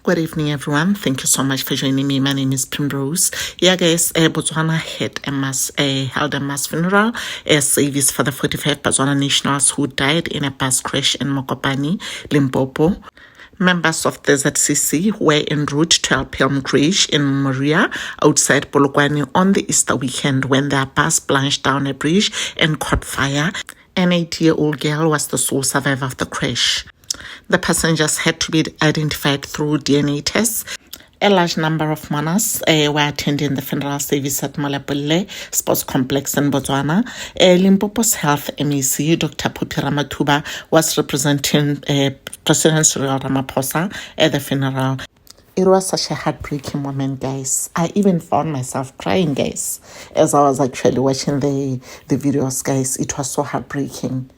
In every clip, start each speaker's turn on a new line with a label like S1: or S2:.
S1: Good evening, everyone. Thank you so much for joining me. My name is Primrose. Yeah, guys, Botswana held a mass funeral service for the 45 Botswana nationals who died in a bus crash in Mokopane, Limpopo. Members of the ZCC were en route to a pilgrimage in Moria outside Polokwane on the Easter weekend when their bus plunged down a bridge and caught fire. An 8-year-old girl was the sole survivor of the crash. The passengers had to be identified through DNA tests. A large number of mourners were attending the funeral service at Molepolle Sports Complex in Botswana. Limpopo's Health MEC, Dr. Pupi Ramathuba, was representing President Cyril Ramaphosa at the funeral. It was such a heartbreaking moment, guys. I even found myself crying, guys, as I was actually watching the videos, guys. It was so heartbreaking.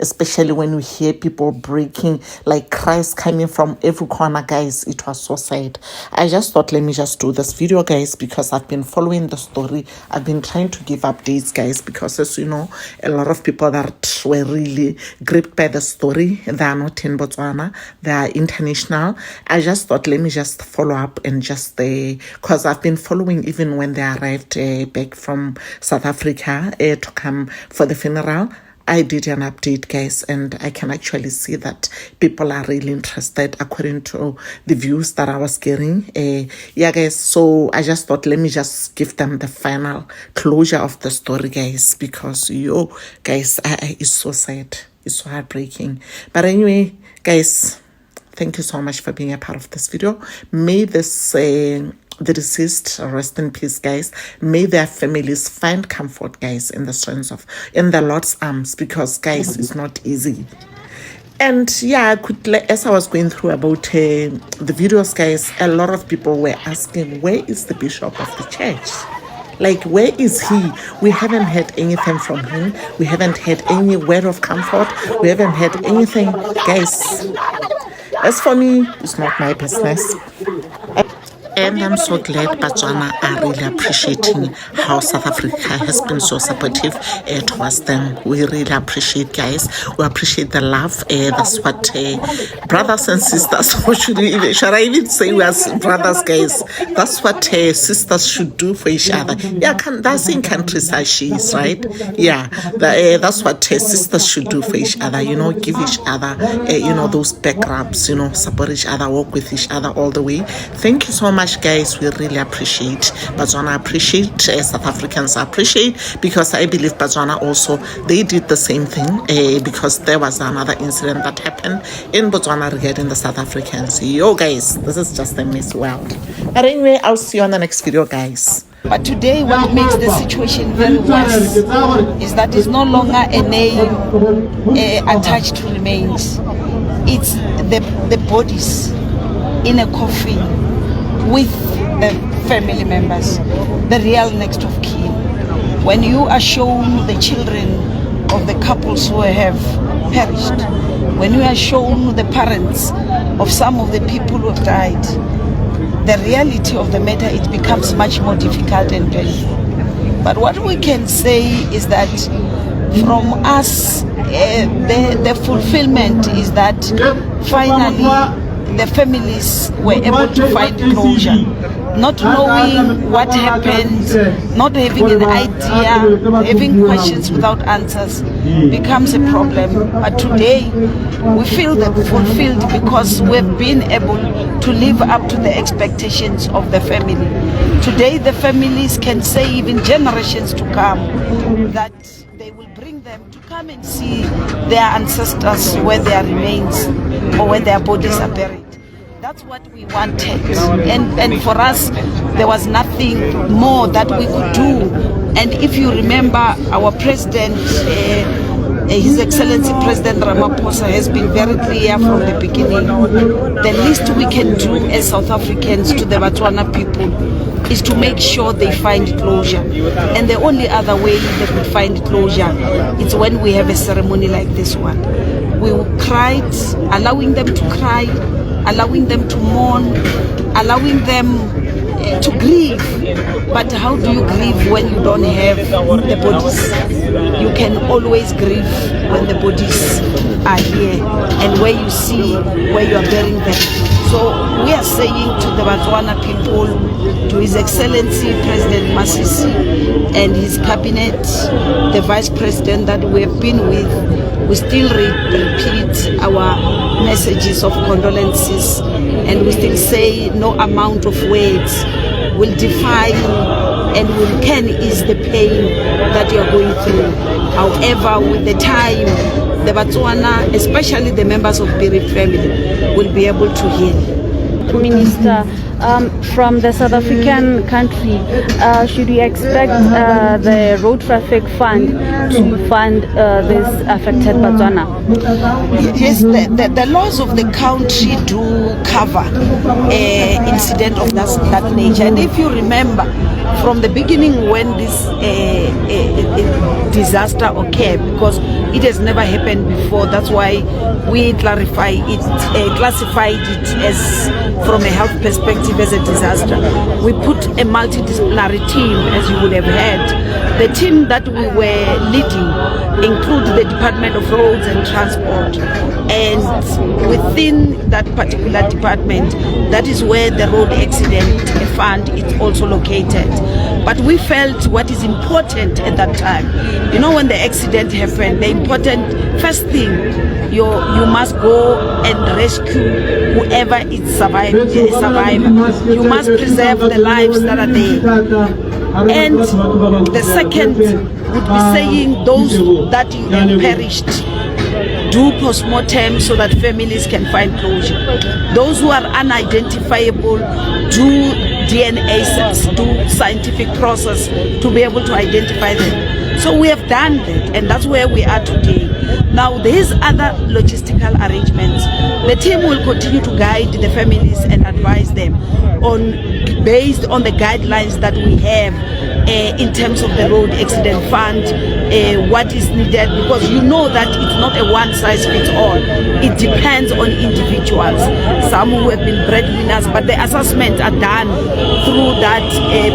S1: Especially when we hear people breaking, like cries coming from every corner, guys. It was so sad. I just thought, let me just do this video, guys, because I've been following the story. I've been trying to give updates, guys, because as you know, a lot of people that were really gripped by the story, they are not in Botswana, they are international. I just thought, let me just follow up and just, because I've been following even when they arrived back from South Africa to come for the funeral. I did an update, guys, and I can actually see that people are really interested according to the views that I was getting. Yeah, guys, so I just thought, let me just give them the final closure of the story, guys, because, guys, it's so sad. It's so heartbreaking. But anyway, guys, thank you so much for being a part of this video. May this... the deceased rest in peace, guys. May their families find comfort, guys, in the Lord's arms, because, guys, it's not easy. And yeah, as I was going through about the videos, guys, a lot of people were asking, where is the bishop of the church? Like, where is he? We haven't heard anything from him. We haven't had any word of comfort. We haven't had anything, guys. As for me, it's not my business. And I'm so glad Botswana are really appreciating how South Africa has been so supportive towards them. We really appreciate, guys. We appreciate the love. That's what brothers and sisters, should I even say we are brothers, guys? That's what sisters should do for each other. Yeah, that's in countries as she is, right? Yeah, that's what sisters should do for each other, give each other, those back rubs, support each other, work with each other all the way. Thank you so much, guys. We really appreciate Botswana, appreciate South Africans appreciate, because I believe Botswana also, they did the same thing because there was another incident that happened in Botswana regarding the South Africans. Guys, this is just a mess world. But anyway, I'll see you on the next video, guys.
S2: But today what makes the situation very worse is that it's no longer a name attached to remains. It's the bodies in a coffin with the family members, the real next of kin. When you are shown the children of the couples who have perished, when you are shown the parents of some of the people who have died, the reality of the matter, it becomes much more difficult and painful. But what we can say is that from us, the fulfillment is that finally the families were able to find closure. Not knowing what happened, not having an idea, having questions without answers becomes a problem. But today we feel fulfilled because we've been able to live up to the expectations of the family. Today the families can say, even generations to come, that they will bring them to come and see their ancestors where their remains or where their bodies are buried. That's what we wanted, and for us there was nothing more that we could do. And if you remember, our president, His Excellency President Ramaphosa, has been very clear from the beginning. The least we can do as South Africans to the Botswana people is to make sure they find closure. And the only other way they could find closure is when we have a ceremony like this one. We cried, allowing them to cry, allowing them to mourn, allowing them to grieve. But how do you grieve when you don't have the bodies? You can always grieve when the bodies are here and where you see where you are burying them. So we are saying to the Botswana people, to His Excellency President Masisi and his cabinet, the Vice President that we have been with, we still repeat our messages of condolences, and we still say no amount of words will define and can ease the pain that you are going through. However, with the time, the Botswana, especially the members of Biri family, will be able to heal.
S3: Minister, from the South African country, should we expect the road traffic fund to fund this affected Botswana?
S2: Yes, the laws of the country do cover incident of that nature. And if you remember, from the beginning when this disaster occurred, because it has never happened before, that's why we classified it as, from a health perspective, as a disaster. We put a multidisciplinary team, as you would have heard. The team that we were leading include the Department of Roads and Transport, and within that particular department, that is where the road accident fund is also located. But we felt what is important at that time, you know, when the accident happened, the important first thing, you must go and rescue whoever is a survivor. You must preserve the lives that are there. And the second would be saying those that perished, do post-mortem so that families can find closure. Those who are unidentifiable, do DNA tests, do scientific process to be able to identify them. So we have done that, and that's where we are today. Now, these other logistical arrangements, the team will continue to guide the families and advise them based on the guidelines that we have in terms of the road accident fund, what is needed, because you know that it's not a one-size-fits-all. It depends on individuals. Some who have been breadwinners, but the assessments are done through that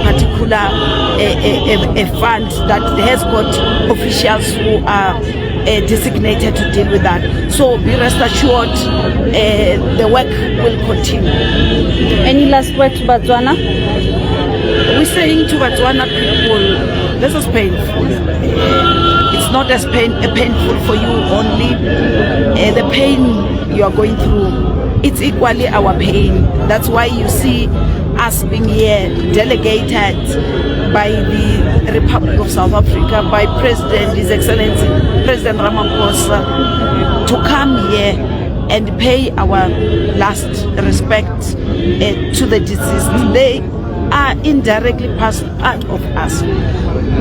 S2: particular fund that has got officials who are designated to deal with that. So be rest assured, the work will continue.
S3: Any last word to Botswana?
S2: We're saying to Botswana people, this is painful. It's not as painful for you only. The pain you are going through, it's equally our pain. That's why you see us being here, delegated by the Republic of South Africa, by President, His Excellency President Ramaphosa, to come here and pay our last respect to the deceased. They are indirectly part of us.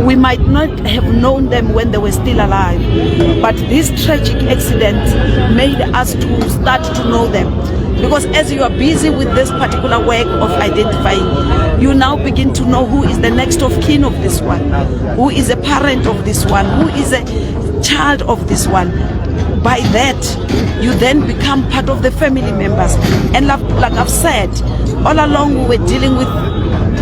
S2: We might not have known them when they were still alive, but this tragic accident made us to start to know them. Because as you are busy with this particular work of identifying, you now begin to know who is the next of kin of this one, who is a parent of this one, who is a child of this one. By that, you then become part of the family members. And like I've said, all along we were dealing with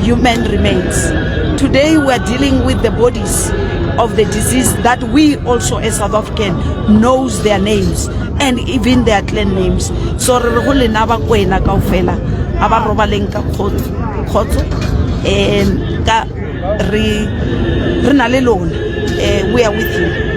S2: human remains. Today we are dealing with the bodies of the deceased that we also as South African knows their names and even their clan names. So we are with you.